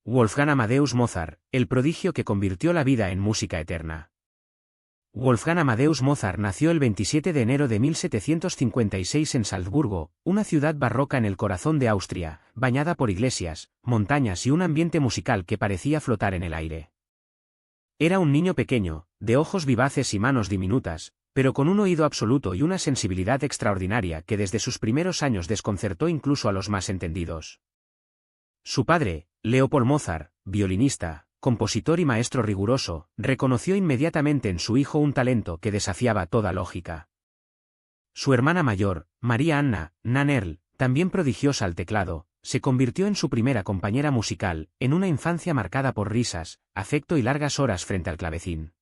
Wolfgang Amadeus Mozart, el prodigio que convirtió la vida en música eterna. Wolfgang Amadeus Mozart nació el 27 de enero de 1756 en Salzburgo, una ciudad barroca en el corazón de Austria, bañada por iglesias, montañas y un ambiente musical que parecía flotar en el aire. Era un niño pequeño, de ojos vivaces y manos diminutas, pero con un oído absoluto y una sensibilidad extraordinaria que desde sus primeros años desconcertó incluso a los más entendidos. Su padre, Leopold Mozart, violinista, compositor y maestro riguroso, reconoció inmediatamente en su hijo un talento que desafiaba toda lógica. Su hermana mayor, María Anna Nannerl, también prodigiosa al teclado, se convirtió en su primera compañera musical, en una infancia marcada por risas, afecto y largas horas frente al clavecín.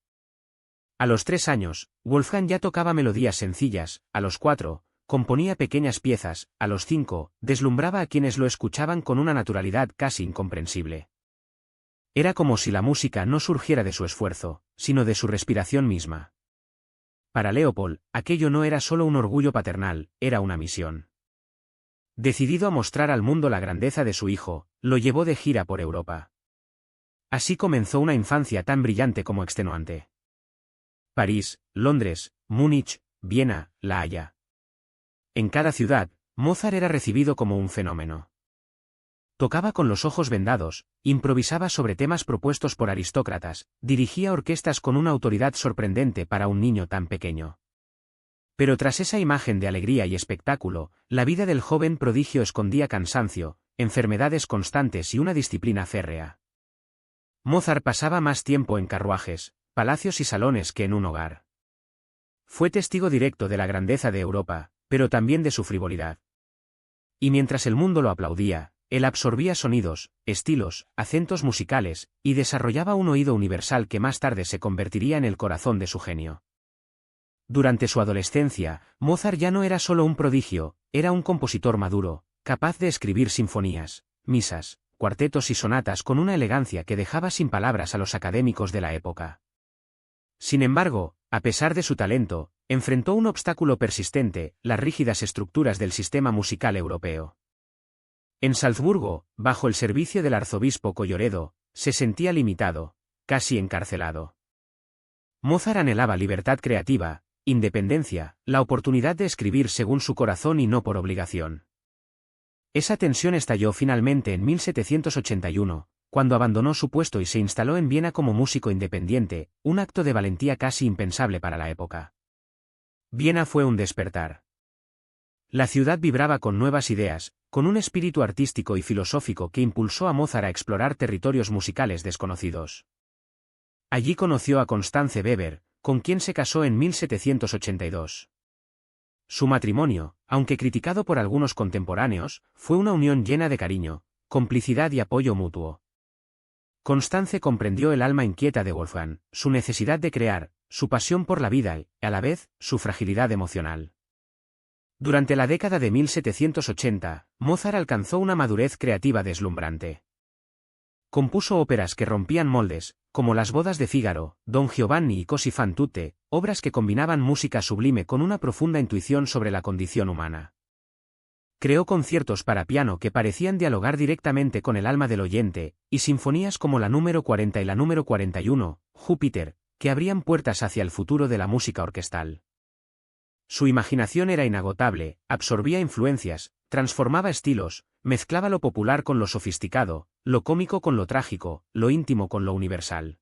A los 3 años, Wolfgang ya tocaba melodías sencillas, a los 4, componía pequeñas piezas, a los 5, deslumbraba a quienes lo escuchaban con una naturalidad casi incomprensible. Era como si la música no surgiera de su esfuerzo, sino de su respiración misma. Para Leopold, aquello no era solo un orgullo paternal, era una misión. Decidido a mostrar al mundo la grandeza de su hijo, lo llevó de gira por Europa. Así comenzó una infancia tan brillante como extenuante. París, Londres, Múnich, Viena, La Haya. En cada ciudad, Mozart era recibido como un fenómeno. Tocaba con los ojos vendados, improvisaba sobre temas propuestos por aristócratas, dirigía orquestas con una autoridad sorprendente para un niño tan pequeño. Pero tras esa imagen de alegría y espectáculo, la vida del joven prodigio escondía cansancio, enfermedades constantes y una disciplina férrea. Mozart pasaba más tiempo en carruajes, palacios y salones que en un hogar. Fue testigo directo de la grandeza de Europa, pero también de su frivolidad. Y mientras el mundo lo aplaudía, él absorbía sonidos, estilos, acentos musicales, y desarrollaba un oído universal que más tarde se convertiría en el corazón de su genio. Durante su adolescencia, Mozart ya no era solo un prodigio, era un compositor maduro, capaz de escribir sinfonías, misas, cuartetos y sonatas con una elegancia que dejaba sin palabras a los académicos de la época. Sin embargo, a pesar de su talento, enfrentó un obstáculo persistente, las rígidas estructuras del sistema musical europeo. En Salzburgo, bajo el servicio del arzobispo Colloredo, se sentía limitado, casi encarcelado. Mozart anhelaba libertad creativa, independencia, la oportunidad de escribir según su corazón y no por obligación. Esa tensión estalló finalmente en 1781, cuando abandonó su puesto y se instaló en Viena como músico independiente, un acto de valentía casi impensable para la época. Viena fue un despertar. La ciudad vibraba con nuevas ideas, con un espíritu artístico y filosófico que impulsó a Mozart a explorar territorios musicales desconocidos. Allí conoció a Constance Weber, con quien se casó en 1782. Su matrimonio, aunque criticado por algunos contemporáneos, fue una unión llena de cariño, complicidad y apoyo mutuo. Constance comprendió el alma inquieta de Wolfgang, su necesidad de crear, su pasión por la vida y, a la vez, su fragilidad emocional. Durante la década de 1780, Mozart alcanzó una madurez creativa deslumbrante. Compuso óperas que rompían moldes, como Las bodas de Fígaro, Don Giovanni y Così fan tutte, obras que combinaban música sublime con una profunda intuición sobre la condición humana. Creó conciertos para piano que parecían dialogar directamente con el alma del oyente, y sinfonías como la número 40 y la número 41, Júpiter, que abrían puertas hacia el futuro de la música orquestal. Su imaginación era inagotable, absorbía influencias, transformaba estilos, mezclaba lo popular con lo sofisticado, lo cómico con lo trágico, lo íntimo con lo universal.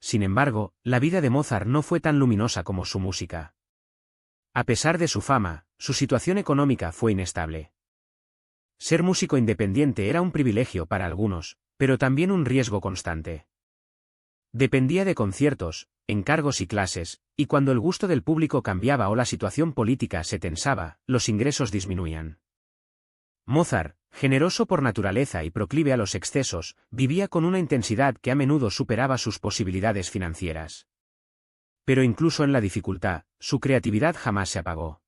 Sin embargo, la vida de Mozart no fue tan luminosa como su música. A pesar de su fama, su situación económica fue inestable. Ser músico independiente era un privilegio para algunos, pero también un riesgo constante. Dependía de conciertos, encargos y clases, y cuando el gusto del público cambiaba o la situación política se tensaba, los ingresos disminuían. Mozart, generoso por naturaleza y proclive a los excesos, vivía con una intensidad que a menudo superaba sus posibilidades financieras. Pero incluso en la dificultad, su creatividad jamás se apagó.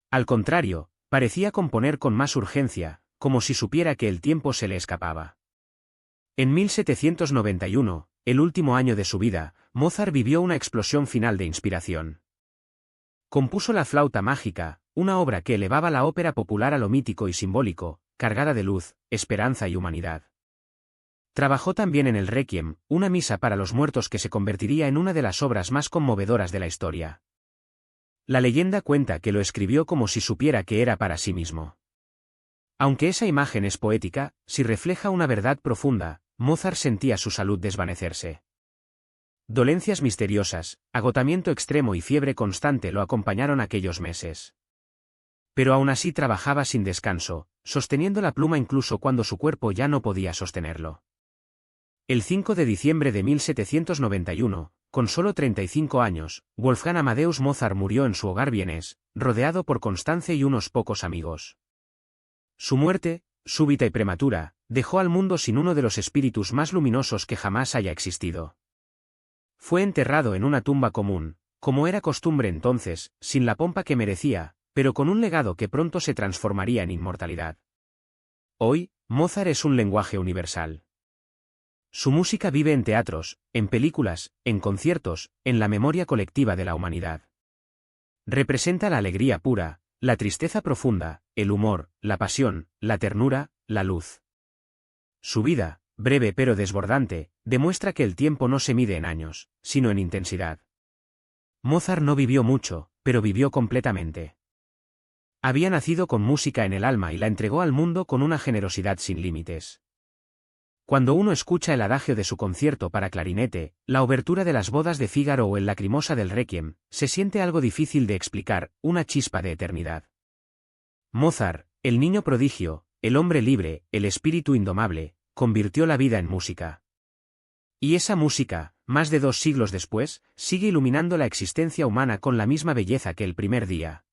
Al contrario, parecía componer con más urgencia, como si supiera que el tiempo se le escapaba. En 1791, el último año de su vida, Mozart vivió una explosión final de inspiración. Compuso La flauta mágica, una obra que elevaba la ópera popular a lo mítico y simbólico, cargada de luz, esperanza y humanidad. Trabajó también en el Requiem, una misa para los muertos que se convertiría en una de las obras más conmovedoras de la historia. La leyenda cuenta que lo escribió como si supiera que era para sí mismo. Aunque esa imagen es poética, si refleja una verdad profunda, Mozart sentía su salud desvanecerse. Dolencias misteriosas, agotamiento extremo y fiebre constante lo acompañaron aquellos meses. Pero aún así trabajaba sin descanso, sosteniendo la pluma incluso cuando su cuerpo ya no podía sostenerlo. El 5 de diciembre de 1791, con solo 35 años, Wolfgang Amadeus Mozart murió en su hogar vienés, rodeado por Constanze y unos pocos amigos. Su muerte, súbita y prematura, dejó al mundo sin uno de los espíritus más luminosos que jamás haya existido. Fue enterrado en una tumba común, como era costumbre entonces, sin la pompa que merecía, pero con un legado que pronto se transformaría en inmortalidad. Hoy, Mozart es un lenguaje universal. Su música vive en teatros, en películas, en conciertos, en la memoria colectiva de la humanidad. Representa la alegría pura, la tristeza profunda, el humor, la pasión, la ternura, la luz. Su vida, breve pero desbordante, demuestra que el tiempo no se mide en años, sino en intensidad. Mozart no vivió mucho, pero vivió completamente. Había nacido con música en el alma y la entregó al mundo con una generosidad sin límites. Cuando uno escucha el adagio de su concierto para clarinete, la obertura de las bodas de Fígaro o el Lacrimosa del Requiem, se siente algo difícil de explicar, una chispa de eternidad. Mozart, el niño prodigio, el hombre libre, el espíritu indomable, convirtió la vida en música. Y esa música, más de 2 siglos después, sigue iluminando la existencia humana con la misma belleza que el primer día.